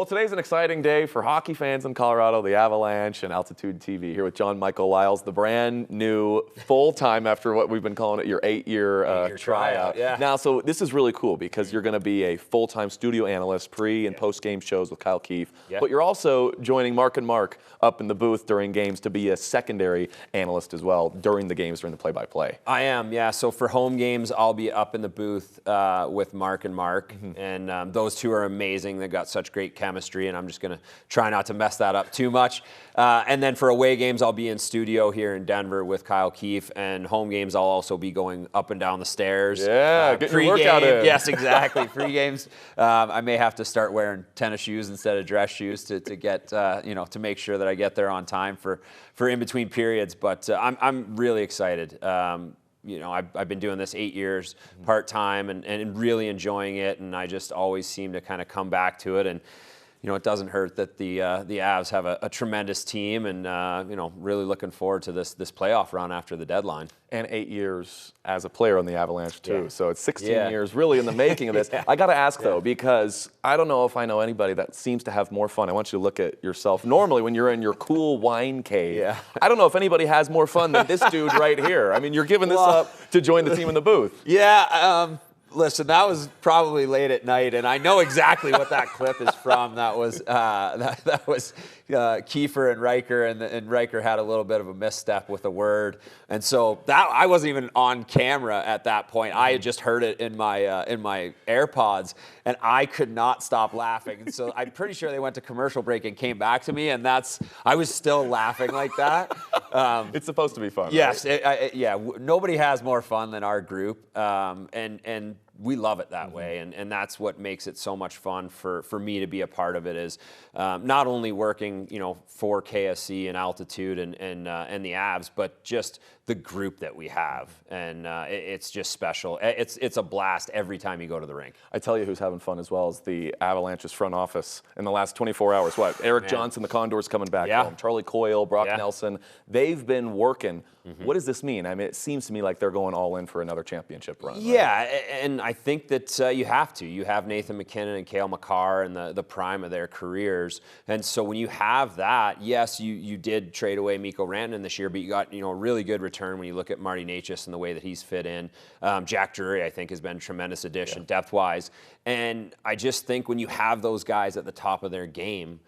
Well, today's an exciting day for hockey fans in Colorado, the Avalanche and Altitude TV. Here with John Michael Liles, the brand new full-time, after what we've been calling it, your 8-year tryout. Yeah. Now, so this is really cool because you're going to be a full-time studio analyst, pre- and post-game shows with Kyle Keefe. Yeah. But you're also joining Mark and Mark up in the booth during games to be a secondary analyst as well during the games, during the play-by-play. I am, yeah. So for home games, I'll be up in the booth with Mark and Mark. And those two are amazing. They've got such great chemistry, and I'm just going to try not to mess that up too much. And then for away games, I'll be in studio here in Denver with Kyle Keefe. And home games, I'll also be going up and down the stairs. Yeah, get your workout in. Yes, exactly. Free games, I may have to start wearing tennis shoes instead of dress shoes to get, to make sure that I get there on time for in-between periods. But I'm really excited. I've been doing this 8 years part-time and really enjoying it, and I just always seem to kind of come back to it. And it doesn't hurt that the Avs have a tremendous team, and really looking forward to this playoff run after the deadline. And 8 years as a player on the Avalanche too, Yeah. so it's 16 years really in the making of this. I got to ask though, because I don't know if I know anybody that seems to have more fun. I want you to look at yourself normally when you're in your cool wine cave. Yeah. I don't know if anybody has more fun than this dude right here. I mean, you're giving this up to join the team in the booth. Yeah. Listen, that was probably late at night, and I know exactly what that clip is from. That was Kiefer and Riker, and Riker had a little bit of a misstep with a word, and so that I wasn't even on camera at that point. I had just heard it in my AirPods, and I could not stop laughing. And so I'm pretty sure they went to commercial break and came back to me, and I was still laughing like that. It's supposed to be fun. Yes, right? Nobody has more fun than our group, and we love it that way, and that's what makes it so much fun for me to be a part of it. Is not only working for KSC and Altitude and the Avs, but just the group that we have, and it's just special. It's a blast every time you go to the rink. I tell you who's having fun as well is the Avalanche's front office in the last 24 hours. What? Eric Johnson, the Condors coming back home. Charlie Coyle, Brock Nelson. They've been working. What does this mean? I mean, it seems to me like they're going all in for another championship run. Yeah, right? and I think that you have to. You have Nathan McKinnon and Cale Makar in the prime of their careers. And so when you have that, yes, you did trade away Mikko Rantanen this year, but you got a really good return when you look at Marty Necas and the way that he's fit in. Jack Drury, I think, has been a tremendous addition depth-wise. And I just think when you have those guys at the top of their game,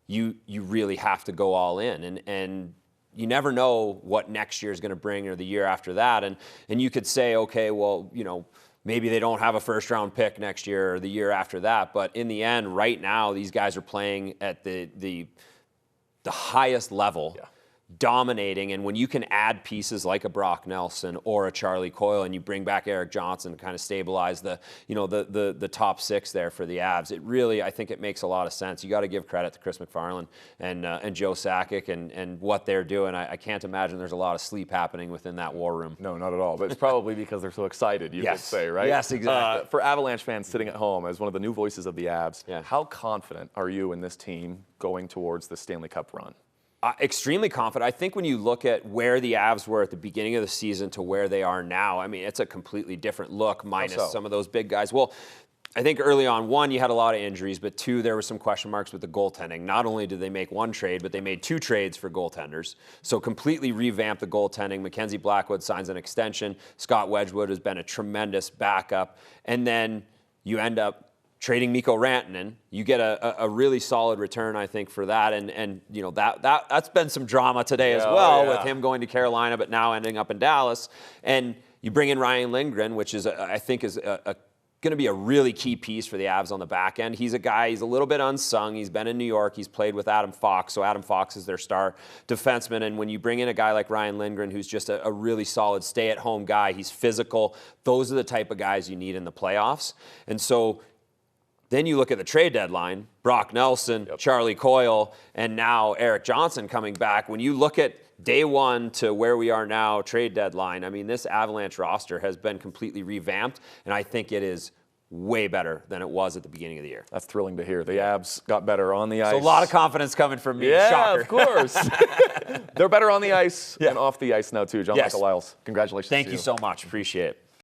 you really have to go all in. And you never know what next year is going to bring or the year after that. And you could say, okay, well, maybe they don't have a first-round pick next year or the year after that. But in the end, right now, these guys are playing at the highest level. Yeah. Dominating, and when you can add pieces like a Brock Nelson or a Charlie Coyle, and you bring back Eric Johnson to kind of stabilize the top six there for the Avs, it really, I think it makes a lot of sense. You got to give credit to Chris McFarland and Joe Sakic and what they're doing. I can't imagine there's a lot of sleep happening within that war room. No, not at all. But it's probably because they're so excited, you could say, right? Yes, exactly. For Avalanche fans sitting at home, as one of the new voices of the Avs, how confident are you in this team going towards the Stanley Cup run? Extremely confident. I think when you look at where the Avs were at the beginning of the season to where they are now, I mean, it's a completely different look, minus some of those big guys. Well, I think early on, one, you had a lot of injuries, but two, there were some question marks with the goaltending. Not only did they make one trade, but they made 2 trades for goaltenders. So completely revamped the goaltending. Mackenzie Blackwood signs an extension. Scott Wedgwood has been a tremendous backup. And then you end up trading Mikko Rantanen. You get a really solid return, I think, for that. And that's been some drama today as well, with him going to Carolina, but now ending up in Dallas. And you bring in Ryan Lindgren, which is, I think, is going to be a really key piece for the Avs on the back end. He's a guy, he's a little bit unsung. He's been in New York. He's played with Adam Fox. So Adam Fox is their star defenseman. And when you bring in a guy like Ryan Lindgren, who's just a really solid stay-at-home guy, he's physical. Those are the type of guys you need in the playoffs. And so then you look at the trade deadline, Brock Nelson, Charlie Coyle, and now Eric Johnson coming back. When you look at day one to where we are now, trade deadline, I mean, this Avalanche roster has been completely revamped, and I think it is way better than it was at the beginning of the year. That's thrilling to hear. The Avs got better on the ice. So a lot of confidence coming from me. Yeah, Shocker. of course. They're better on the ice and off the ice now, too. John Michael Liles, congratulations. Thank you so much. Appreciate it.